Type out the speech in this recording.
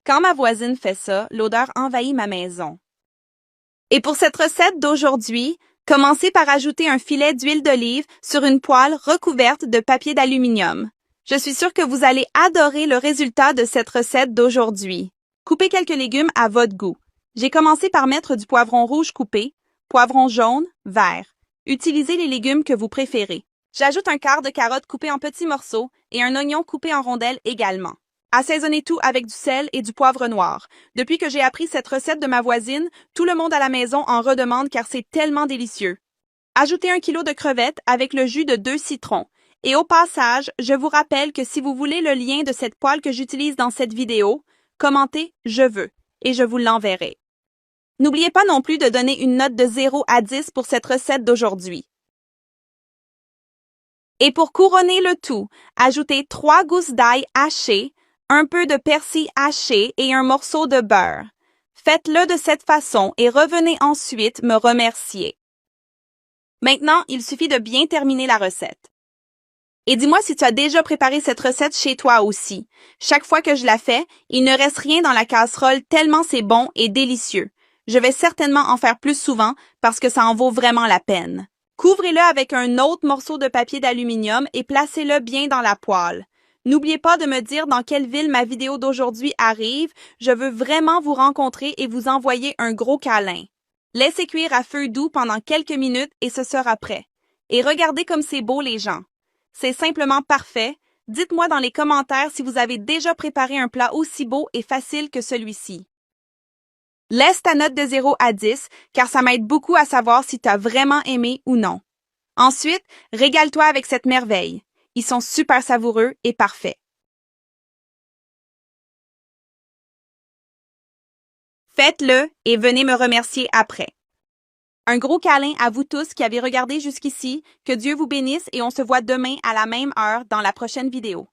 Quand ma voisine fait ça, l'odeur envahit ma maison. Et pour cette recette d'aujourd'hui, commencez par ajouter un filet d'huile d'olive sur une poêle recouverte de papier d'aluminium. Je suis sûre que vous allez adorer le résultat de cette recette d'aujourd'hui. Coupez quelques légumes à votre goût. J'ai commencé par mettre du poivron rouge coupé, poivron jaune, vert. Utilisez les légumes que vous préférez. J'ajoute un quart de carotte coupée en petits morceaux et un oignon coupé en rondelles également. Assaisonnez tout avec du sel et du poivre noir. Depuis que j'ai appris cette recette de ma voisine, tout le monde à la maison en redemande car c'est tellement délicieux. Ajoutez 1 kilo de crevettes avec le jus de 2 citrons. Et au passage, je vous rappelle que si vous voulez le lien de cette poêle que j'utilise dans cette vidéo, commentez « Je veux » et je vous l'enverrai. N'oubliez pas non plus de donner une note de 0 à 10 pour cette recette d'aujourd'hui. Et pour couronner le tout, ajoutez 3 gousses d'ail hachées, un peu de persil haché et un morceau de beurre. Faites-le de cette façon et revenez ensuite me remercier. Maintenant, il suffit de bien terminer la recette. Et dis-moi si tu as déjà préparé cette recette chez toi aussi. Chaque fois que je la fais, il ne reste rien dans la casserole tellement c'est bon et délicieux. Je vais certainement en faire plus souvent parce que ça en vaut vraiment la peine. Couvrez-le avec un autre morceau de papier d'aluminium et placez-le bien dans la poêle. N'oubliez pas de me dire dans quelle ville ma vidéo d'aujourd'hui arrive. Je veux vraiment vous rencontrer et vous envoyer un gros câlin. Laissez cuire à feu doux pendant quelques minutes et ce sera prêt. Et regardez comme c'est beau les gens. C'est simplement parfait. Dites-moi dans les commentaires si vous avez déjà préparé un plat aussi beau et facile que celui-ci. Laisse ta note de 0 à 10 car ça m'aide beaucoup à savoir si tu as vraiment aimé ou non. Ensuite, régale-toi avec cette merveille. Ils sont super savoureux et parfaits. Faites-le et venez me remercier après. Un gros câlin à vous tous qui avez regardé jusqu'ici. Que Dieu vous bénisse et on se voit demain à la même heure dans la prochaine vidéo.